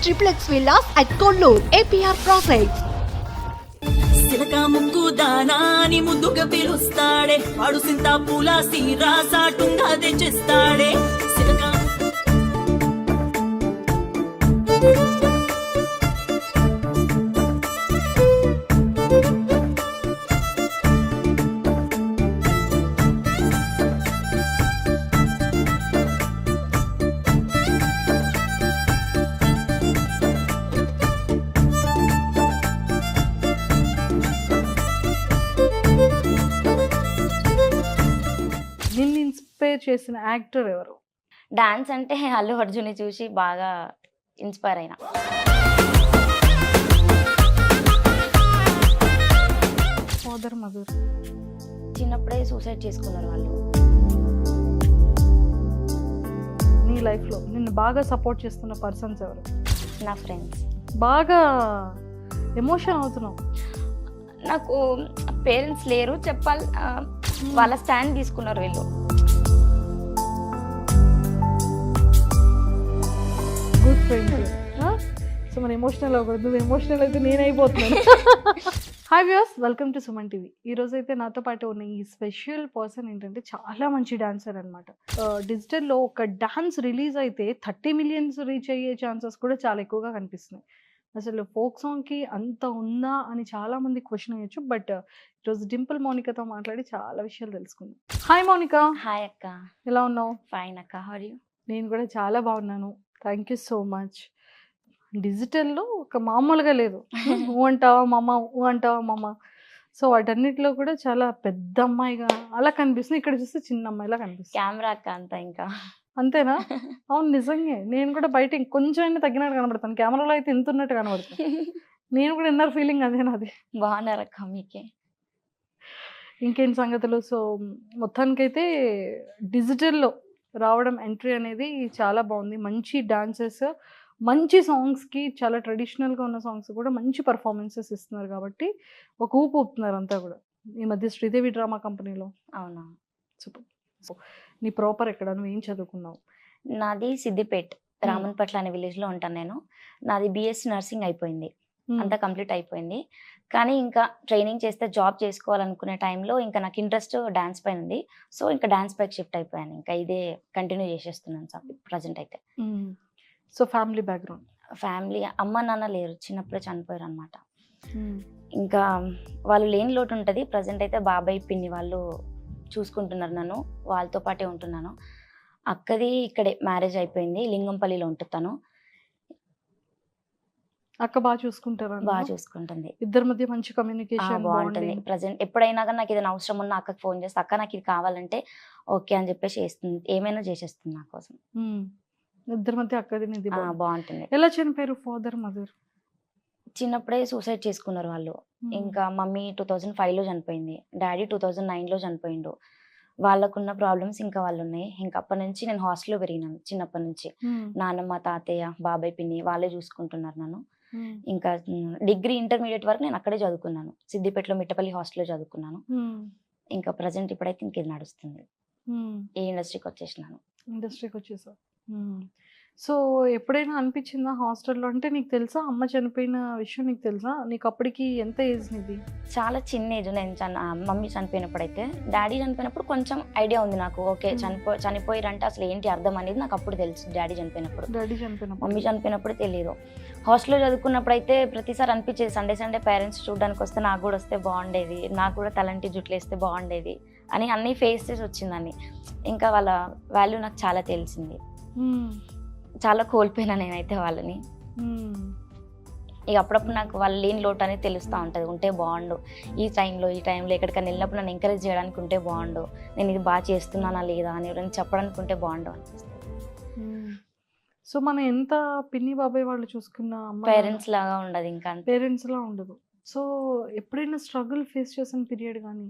triplex villas at Kollur, APR Projects. సిలక ముక్కు దానాని ముందుగా పిలుస్తాడే వాడు సింత పూల సీరా సాటుంగా తెచ్చిస్తాడే సిలక నిన్ను ఇన్స్పైర్ చేసిన యాక్టర్ ఎవరు? డాన్స్ అంటే అల్లు అర్జున్ని చూసి బాగా ఇన్స్పైర్ అయినా. Father mother. చిన్నప్పుడే సూసైడ్ చేసుకున్నారు వాళ్ళు. నీ లైఫ్లో నిన్ను బాగా సపోర్ట్ చేస్తున్న పర్సన్స్ ఎవరు? నా ఫ్రెండ్స్. బాగా ఎమోషన్ అవుతున్నావు. నాకు పేరెంట్స్ లేరు చెప్పాలి, వాళ్ళ స్టాండ్ తీసుకున్నారు వీళ్ళు. Good friend. సో మన ఎమోషనల్ అవ్వకూడదు, నువ్వు ఎమోషనల్ అయితే నేను అయిపోతున్నాను. Hi viewers, welcome to Suman TV. ఈరోజు అయితే నాతో పాటు ఉన్న ఈ స్పెషల్ పర్సన్ ఏంటంటే చాలా మంచి డాన్సర్ అనమాట. డిజిటల్లో ఒక డాన్స్ రిలీజ్ అయితే 30 millions రీచ్ అయ్యే ఛాన్సెస్ కూడా చాలా ఎక్కువగా కనిపిస్తున్నాయి. అసలు ఫోక్ సాంగ్కి అంత ఉందా అని చాలా మంది క్వశ్చన్ అయ్యొచ్చు. బట్ ఈరోజు డింపుల్ మౌనికతో మాట్లాడి చాలా విషయాలు తెలుసుకుందాం. హాయ్ మౌనిక. హాయ్ అక్క. ఎలా ఉన్నావు? ఫైన్ అక్క, హౌ ఆర్ యు? నేను కూడా చాలా బాగున్నాను, థ్యాంక్ యూ సో మచ్. డిజిటల్లో ఒక మామూలుగా లేదు, ఊ అంటావా మామ, ఊ అంటావా మామ. సో వాటన్నిటిలో కూడా చాలా పెద్ద అమ్మాయిగా అలా కనిపిస్తుంది, ఇక్కడ చూస్తే చిన్న అమ్మాయిలా కనిపిస్తుంది. కెమెరా అక్క అంతా ఇంకా. అంతేనా? అవును, నిజంగా నేను కూడా బయట ఇంకొంచెం అయినా తగ్గినట్టు కనబడతాను, కెమెరాలో అయితే ఎంత ఉన్నట్టు కనబడతాను. నేను కూడా ఇన్నర్ ఫీలింగ్ అదే నాది. బాగున్నారు అక్క మీకే. ఇంకేంటి సంగతులు? సో మొత్తానికైతే డిజిటల్లో రావడం ఎంట్రీ అనేది చాలా బాగుంది. మంచి డాన్సెస్, మంచి సాంగ్స్కి, చాలా ట్రెడిషనల్గా ఉన్న సాంగ్స్ కూడా మంచి పర్ఫార్మెన్సెస్ ఇస్తున్నారు కాబట్టి ఒక ఊపు ఊపుతున్నారు అంతా కూడా. ఈ మధ్య శ్రీదేవి డ్రామా కంపెనీలో. అవునా? సూపర్. సో నీ ప్రాపర్ ఎక్కడ, నువ్వు ఏం చదువుకున్నావు? నాది సిద్దిపేట్, రామన్పట్ల అనే విలేజ్లో ఉంటాను నేను. నాది BSc నర్సింగ్ అయిపోయింది, అంతా కంప్లీట్ అయిపోయింది. కానీ ఇంకా ట్రైనింగ్ చేస్తే జాబ్ చేసుకోవాలనుకునే టైంలో ఇంకా నాకు ఇంట్రెస్ట్ డాన్స్ పైన ఉంది. సో ఇంకా డాన్స్ పైకి షిఫ్ట్ అయిపోయాను, ఇంకా ఇదే కంటిన్యూ చేసేస్తున్నాను సార్ ప్రజెంట్ అయితే. So family background? ఫ్యామిలీ అమ్మ నాన్న లేరు, చిన్నప్పుడే చనిపోయారు అనమాట. ఇంకా వాళ్ళు లేని లోటు ఉంటుంది. ప్రజెంట్ అయితే బాబాయ్ పిన్ని వాళ్ళు చూసుకుంటున్నారు నన్ను, వాళ్ళతో పాటే ఉంటున్నాను. అక్కది ఇక్కడే మ్యారేజ్ అయిపోయింది, లింగంపల్లిలో ఉంటున్నాను. అక్క బాగా చూసుకుంటారా? బాగా చూసుకుంటుంది. ఇద్దరి మధ్య మంచి కమ్యూనికేషన్ బాగుంటుంది. ప్రజెంట్ ఎప్పుడైనా కానీ నాకు ఏదైనా అవసరం ఉన్నా అక్కకి ఫోన్ చేస్తే అక్క నాకు ఇది కావాలంటే ఓకే అని చెప్పేసి చేస్తుంది, ఏమైనా చేసేస్తుంది నా కోసం. ఇద్దరి మధ్య అక్కది నీది బాగుంటుంది. ఎలా చనిపోయారు ఫాదర్ మదర్? చిన్నప్పుడే సూసైడ్ చేసుకున్నారు వాళ్ళు. ఇంకా మమ్మీ 2005లో చనిపోయింది, డాడీ 2009లో చనిపోయిండు. వాళ్ళకున్న ప్రాబ్లమ్స్ ఇంకా వాళ్ళు ఉన్నాయి. ఇంకా అప్పటి నుంచి నేను హాస్టల్లో పెరిగినాను చిన్నప్పటి నుంచి. నాన్నమ్మ, తాతయ్య, బాబాయ్, పిన్ని వాళ్ళే చూసుకుంటున్నారు నన్ను. ఇంకా డిగ్రీ ఇంటర్మీడియట్ వరకు నేను అక్కడే చదువుకున్నాను, సిద్దిపేటలో మిట్టపల్లి హాస్టల్లో చదువుకున్నాను. ఇంకా ప్రజెంట్ ఇప్పుడైతే ఇంక ఇది నడుస్తుంది, ఏ ఇండస్ట్రీకి వచ్చేసినాను. ఇండస్ట్రీకి వచ్చేసా. సో ఎప్పుడైనా అనిపించిందా హాస్టల్లో? అంటే నీకు తెలుసా అమ్మ చనిపోయిన విషయం, నీకు తెలుసా? నీకు అప్పటికి ఎంత ఏజ్ నీది? చాలా చిన్న ఏజ్. నేను మమ్మీ చనిపోయినప్పుడు అయితే, డాడీ చనిపోయినప్పుడు కొంచెం ఐడియా ఉంది నాకు. ఓకే చనిపోయారంటే అసలు ఏంటి అర్థం అనేది నాకు అప్పుడు తెలుసు. డాడీ చనిపోయినప్పుడు, మమ్మీ చనిపోయినప్పుడు తెలియదు. హాస్టల్లో చదువుకున్నప్పుడు అయితే ప్రతిసారి అనిపించేది, సండే పేరెంట్స్ చూడడానికి వస్తే నాకు కూడా వస్తే బాగుండేది, నాకు కూడా తలంటి జుట్లు వేస్తే బాగుండేది అని అన్నీ ఫేస్ చేసి వచ్చిందని. ఇంకా వాళ్ళ వాల్యూ నాకు చాలా తెలిసింది. చాలా కోల్పోయినా నేనైతే వాళ్ళని. ఇక అప్పుడప్పుడు నాకు వాళ్ళు లేని లోటు అనేది తెలుస్తూ ఉంటుంది, ఉంటే బాగుండు ఈ టైంలో ఎక్కడికైనా వెళ్ళినప్పుడు నన్ను ఎంకరేజ్ చేయడానికి ఉంటే బాగుండు, నేను ఇది బాగా చేస్తున్నానా లేదా అని ఎవరైనా చెప్పడానికి ఉంటే బాగుండు అనిపిస్తుంది. సో మనం ఎంత పిన్ని బాబాయ్ వాళ్ళు చూసుకున్న పేరెంట్స్ లాగా ఉండదు, ఇంకా పేరెంట్స్ లా ఉండదు. సో ఎప్పుడైనా స్ట్రగుల్ ఫేస్ చేసిన పీరియడ్ కానీ,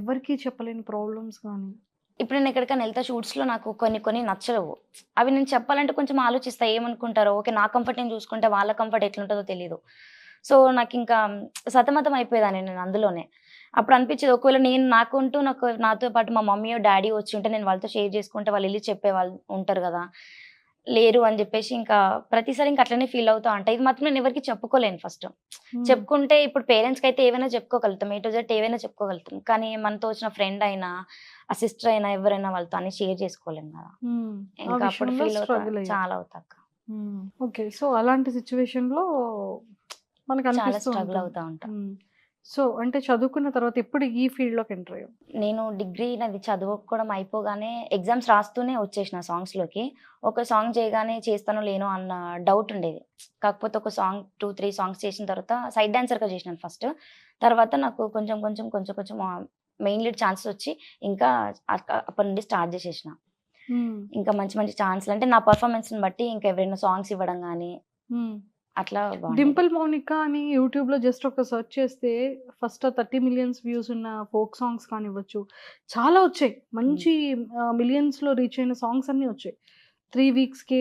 ఎవరికి చెప్పలేని ప్రాబ్లమ్స్ కానీ? ఇప్పుడు నేను ఎక్కడికైనా వెళ్తా షూట్స్లో నాకు కొన్ని నచ్చవు. అవి నేను చెప్పాలంటే కొంచెం ఆలోచిస్తా, ఏమనుకుంటారో. ఓకే నా కంఫర్ట్ నేను చూసుకుంటే వాళ్ళ కంఫర్ట్ ఎట్లుంటుందో తెలియదు. సో నాకు ఇంకా సతమతం అయిపోయేదాన్ని నేను అందులోనే. అప్పుడు అనిపించేది, ఒకవేళ నేను నాతో పాటు మా మమ్మీ డాడీ వచ్చి ఉంటే నేను వాళ్ళతో షేర్ చేసుకుంటే వాళ్ళు వెళ్ళి చెప్పే వాళ్ళు ఉంటారు కదా, లేరు అని చెప్పేసి ఇంకా ప్రతిసారి ఇంకా అట్లనే ఫీల్ అవుతా ఉంటా. ఇది మాత్రం నేను ఎవరికి చెప్పుకోలేను ఫస్ట్. చెప్పుకుంటే ఇప్పుడు పేరెంట్స్కి అయితే ఏవైనా చెప్పుకోగలుగుతాం, ఏ టు జెడ్ ఏవైనా చెప్పుకోగలుగుతాం. కానీ మనతో వచ్చిన ఫ్రెండ్ అయినా ఆ సిస్టర్ అయినా ఎవరైనా వాళ్ళతో అన్ని షేర్ చేసుకోలేము కదా. ఇంకా అప్పుడు ఫీల్ అవుతా, చాలా అవుతా అక్క. ఓకే. సో అలాంటి సిచ్యువేషన్ లో మనకు చాలా అనిపిస్తూ స్ట్రగుల్ ఉంటుంది. అవుతా ఉంటా. సో అంటే చదువుకున్న తర్వాత ఎప్పుడు ఈ ఫీల్డ్ లోకి ఎంటర్ అయ్యావు? నేను డిగ్రీ నాది చదువుకోవడం అయిపోగానే ఎగ్జామ్స్ రాస్తూనే వచ్చేసిన సాంగ్స్లోకి. ఒక సాంగ్ చేయగానే చేస్తానో లేనో అన్న డౌట్ ఉండేది. కాకపోతే ఒక సాంగ్ 2-3 సాంగ్స్ చేసిన తర్వాత సైడ్ డాన్సర్గా చేసినాను ఫస్ట్. తర్వాత నాకు కొంచెం మెయిన్ లీడ్ ఛాన్సెస్ వచ్చి ఇంకా అప్పటి నుండి స్టార్ట్ చేసేసిన. ఇంకా మంచి మంచి ఛాన్స్లు అంటే నా పర్ఫార్మెన్స్ని బట్టి ఇంకా ఎవరైనా సాంగ్స్ ఇవ్వడం కానీ అట్లా బాగుండేది. డింపుల్ మౌనిక అని యూట్యూబ్ లో జస్ట్ ఒక సెర్చ్ చేస్తే ఫస్ట్ 30 మిలియన్స్ వ్యూస్ ఉన్న ఫోక్ సాంగ్స్ కానివ్వచ్చు చాలా వచ్చాయి. మంచి మిలియన్స్ లో రీచ్ అయిన సాంగ్స్ అన్ని వచ్చాయి. 3 వీక్స్ కి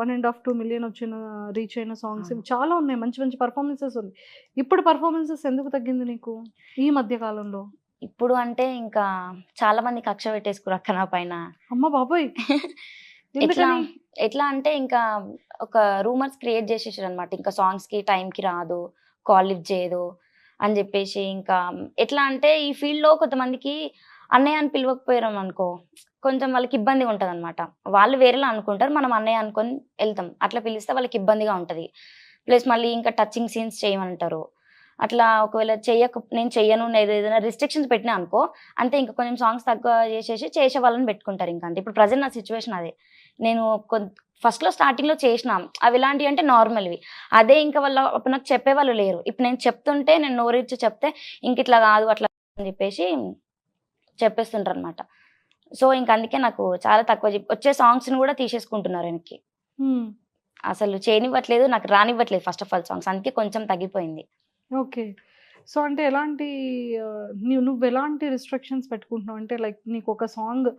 1.5-2 మిలియన్ వచ్చిన రీచ్ అయిన సాంగ్స్ చాలా ఉన్నాయి. మంచి మంచి పర్ఫార్మెన్సెస్ ఉన్నాయి. ఇప్పుడు పర్ఫార్మెన్సెస్ ఎందుకు తగ్గింది నీకు ఈ మధ్య కాలంలో? ఇప్పుడు అంటే ఇంకా చాలా మంది కక్ష పెట్టేసుకురు అక్క నా పైన. అమ్మ బాబోయ్! ఎట్లా అంటే ఇంకా ఒక రూమర్స్ క్రియేట్ చేసేసారు అనమాట. ఇంకా సాంగ్స్ కి టైంకి రాదు, కాల్ లిఫ్ట్ చేయదు అని చెప్పేసి. ఇంకా ఎట్లా అంటే ఈ ఫీల్డ్ లో కొంతమందికి అన్నయ్య అని పిలవకపోయారు అనుకో కొంచెం వాళ్ళకి ఇబ్బందిగా ఉంటుంది అనమాట. వాళ్ళు వేరేలా అనుకుంటారు, మనం అన్నయ్య అనుకొని వెళ్తాం. అట్లా పిలిస్తే వాళ్ళకి ఇబ్బందిగా ఉంటుంది. ప్లస్ మళ్ళీ ఇంకా టచింగ్ సీన్స్ చేయమంటారు. అట్లా ఒకవేళ నేను చెయ్యను ఏదైనా రిస్ట్రిక్షన్స్ పెట్టినా అనుకో అంతే, ఇంకా కొంచెం సాంగ్స్ తక్కువ చేసే వాళ్ళని పెట్టుకుంటారు. ఇంకా అంతే. ఇప్పుడు ప్రజెంట్ నా సిచ్యువేషన్ అదే. నేను ఫస్ట్లో స్టార్టింగ్లో చేసినాం అవి ఎలాంటివి అంటే నార్మల్వి. అదే ఇంకా వాళ్ళు అప్పుడు నాకు చెప్పేవాళ్ళు లేరు. ఇప్పుడు నేను చెప్తుంటే నేను నోరిచ్చి చెప్తే ఇంక ఇట్లా కాదు అట్లా అని చెప్పేసి చెప్పేస్తుంటారు అనమాట. సో ఇంక అందుకే నాకు చాలా తక్కువ వచ్చే సాంగ్స్ని కూడా తీసేసుకుంటున్నారు వెనక్కి. అసలు చేయనివ్వట్లేదు, నాకు రానివ్వట్లేదు ఫస్ట్ ఆఫ్ ఆల్ సాంగ్స్. అందుకే కొంచెం తగ్గిపోయింది. ఓకే. సో అంటే ఎలాంటి నువ్వు ఎలాంటి రిస్ట్రిక్షన్స్ పెట్టుకుంటున్నావు? అంటే లైక్ నీకు ఒక సాంగ్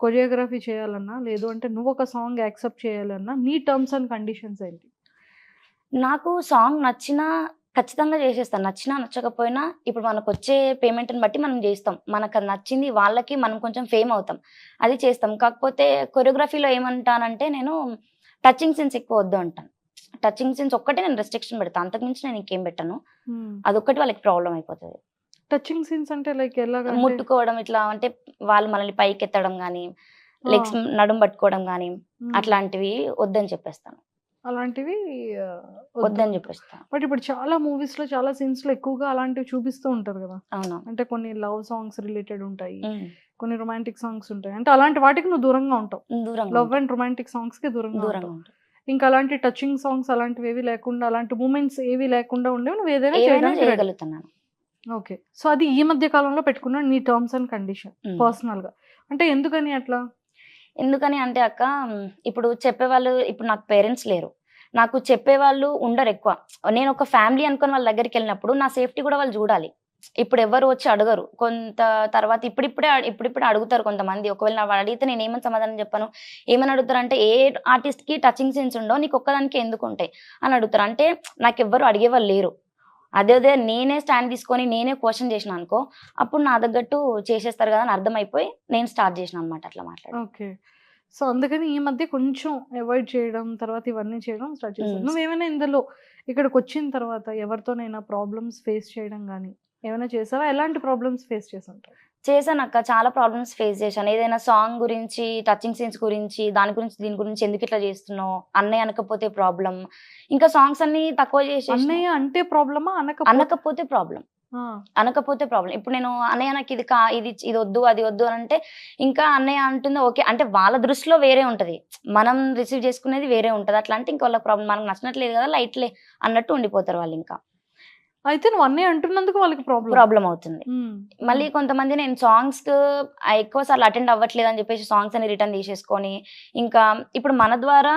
కొరియోగ్రఫీ చేయాలన్నా, లేదు అంటే నువ్వు ఒక సాంగ్ యాక్సెప్ట్ చేయాలన్నా నీ టర్మ్స్ అండ్ కండిషన్స్ ఏంటి? నాకు సాంగ్ నచ్చినా ఖచ్చితంగా చేసేస్తాను. నచ్చినా నచ్చకపోయినా ఇప్పుడు మనకు వచ్చే పేమెంట్ని బట్టి మనం చేస్తాం. మనకు అది నచ్చింది వాళ్ళకి మనం కొంచెం ఫేమ్ అవుతాం, అది చేస్తాం. కాకపోతే కొరియోగ్రఫీలో ఏమంటానంటే నేను టచింగ్ సీన్స్ ఎక్కువ వద్దు అంటాను. టచింగ్ సీన్స్ ఒక్కటే నేను రెస్ట్రిక్షన్ పెడతాను, అంతకుమించి నేను ఇంకేం పెట్టాను. అదొక్కటి వాళ్ళకి ప్రాబ్లం అయిపోతుంది. టచింగ్ సీన్స్ అంటే లైక్ ఎలాగా? ముట్టుకోవడం ఇట్లా అంటే వాళ్ళు మనల్ని పైకి ఎత్తడం కానీ, లెగ్స్ నడుము పట్టుకోవడం కానీ అట్లాంటివి వద్దని చెప్పేస్తాను. అలాంటివి వద్దని చెప్పేస్తాను. బట్ ఇప్పుడు చాలా మూవీస్ లో చాలా సీన్స్ లో ఎక్కువగా అలాంటివి చూపిస్తూ ఉంటారు కదా. అవును. అంటే కొన్ని లవ్ సాంగ్స్ రిలేటెడ్ ఉంటాయి, కొన్ని రొమాంటిక్ సాంగ్స్ ఉంటాయి. అంటే అలాంటి వాటికి నువ్వు దూరంగా ఉంటావు. లవ్ అండ్ రొమాంటిక్ సాంగ్స్ కి దూరంగా ఉంటావు. ఇంకా అలాంటి టచింగ్ సాంగ్స్ అలాంటివి ఏవి లేకుండా, అలాంటి మూమెంట్స్ ఏవి లేకుండా ఉండేవి నువ్వు ఏదైనా చేయగలుగుతున్నాను. ఓకే. సో అది ఈ మధ్య కాలంలో పెట్టుకున్నాడు నీ టర్మ్స్ అండ్ కండిషన్ పర్సనల్ గా. అంటే ఎందుకని అట్లా? ఎందుకని అంటే అక్క ఇప్పుడు చెప్పేవాళ్ళు, ఇప్పుడు నాకు పేరెంట్స్ లేరు, నాకు చెప్పేవాళ్ళు ఉండరు ఎక్కువ. నేను ఒక ఫ్యామిలీ అనుకుని వాళ్ళ దగ్గరికి వెళ్ళినప్పుడు నా సేఫ్టీ కూడా వాళ్ళు చూడాలి. ఇప్పుడు ఎవరు వచ్చి అడగరు. కొంత తర్వాత ఇప్పుడిప్పుడే అడుగుతారు కొంతమంది. ఒకవేళ వాళ్ళు అడిగితే నేను ఏమని సమాధానం చెప్పాను? ఏమని అడుగుతారు అంటే ఏ ఆర్టిస్ట్కి టచింగ్ సీన్స్ ఉండవు, నీకు ఒక్కదానికి ఎందుకు ఉంటాయి అని అడుగుతారు. అంటే నాకు ఎవ్వరు అడిగేవాళ్ళు లేరు. అదే నేనే స్టాండ్ తీసుకొని నేనే క్వశ్చన్ చేసిన అనుకో అప్పుడు నా తగ్గట్టు చేసేస్తారు కదా అని అర్థమైపోయి నేను స్టార్ట్ చేసిన అనమాట అట్లా మాట్లాడి. ఓకే. సో అందుకని ఈ మధ్య కొంచెం అవాయిడ్ చేయడం, తర్వాత ఇవన్నీ చేయడం స్టార్ట్ చేశాను. నువ్వేమైనా ఇందులో ఇక్కడికి వచ్చిన తర్వాత ఎవరితోనైనా ప్రాబ్లమ్స్ ఫేస్ చేయడం కానీ ఏమైనా చేసావా? ఎలాంటి ప్రాబ్లమ్స్ ఫేస్ చేసి ఉంటావు? చేశాను అక్క, చాలా ప్రాబ్లమ్స్ ఫేస్ చేశాను. ఏదైనా సాంగ్ గురించి, టచింగ్ సీన్స్ గురించి, దీని గురించి ఎందుకు ఇట్లా చేస్తున్నావు, అన్నయ్య అనకపోతే ప్రాబ్లం. ఇంకా సాంగ్స్ అన్ని తక్కువ చేసి అన్నయ్య అంటే ప్రాబ్లమా, అనకపోతే ప్రాబ్లం. ఇప్పుడు నేను అన్నయ్య నాకు ఇది వద్దు అది వద్దు అని అంటే ఇంకా అన్నయ్య అంటుంది ఓకే అంటే వాళ్ళ దృష్టిలో వేరే ఉంటది, మనం రిసీవ్ చేసుకునేది వేరే ఉంటది. అట్లా అంటే ఇంకా వాళ్ళ ప్రాబ్లం, మనకు నచ్చినట్లేదు కదా లైట్లే అన్నట్టు ఉండిపోతారు వాళ్ళు. ఇంకా అయితే నువ్వు అన్నయ్య అంటున్నందుకు వాళ్ళకి ప్రాబ్లం అవుతుంది. మళ్ళీ కొంతమంది నేను సాంగ్స్ ఎక్కువ సార్లు అటెండ్ అవ్వట్లేదు అని చెప్పేసి సాంగ్స్ అని రిటర్న్ తీసేసుకొని, ఇంకా ఇప్పుడు మన ద్వారా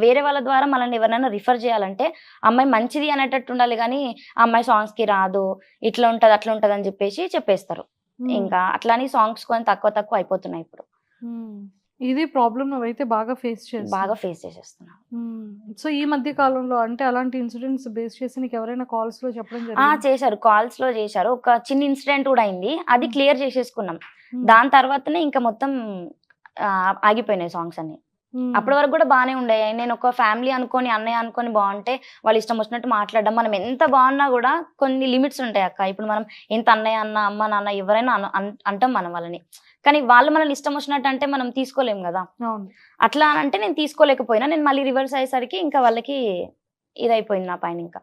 వేరే వాళ్ళ ద్వారా మనల్ని ఎవరైనా రిఫర్ చేయాలంటే అమ్మాయి మంచిది అనేటట్టు ఉండాలి, కానీ ఆ అమ్మాయి సాంగ్స్ కి రాదు, ఇట్లా ఉంటది అట్లా ఉంటది అని చెప్పేసి చెప్పేస్తారు. ఇంకా అట్లానే సాంగ్స్ కొంచెం తక్కువ అయిపోతున్నాయి ఇప్పుడు. ఇది ప్రాబ్లం నువ్వైతే బాగా ఫేస్ చేసేస్తున్నా. సో ఈ మధ్య కాలంలో అంటే అలాంటి ఇన్సిడెంట్స్ బేస్ చేసి నీకు ఎవరైనా కాల్స్ లో చెప్పడం జరిగింది? చేశారు, కాల్స్ లో చేశారు. ఒక చిన్న ఇన్సిడెంట్ కూడా అయింది, అది క్లియర్ చేసేసుకున్నాం. దాని తర్వాతనే ఇంకా మొత్తం ఆగిపోయినాయి సాంగ్స్ అన్ని. అప్పటి వరకు కూడా బాగానే ఉండే. నేను ఒక ఫ్యామిలీ అనుకొని అన్నయ్య అనుకొని బాగుంటే వాళ్ళు ఇష్టం వచ్చినట్టు మాట్లాడడం, మనం ఎంత బాగున్నా కూడా కొన్ని లిమిట్స్ ఉంటాయి అక్క. ఇప్పుడు మనం ఎంత అన్నయ్య అన్న అమ్మ నాన్న ఎవరైనా అంటాం మనం వాళ్ళని, కానీ వాళ్ళు మనల్ని ఇష్టం వచ్చినట్టు అంటే మనం తీసుకోలేం కదా. అట్లా అంటే నేను తీసుకోలేకపోయినా, నేను మళ్ళీ రివర్స్ అయ్యేసరికి ఇంకా వాళ్ళకి ఇదైపోయింది నా పైన. ఇంకా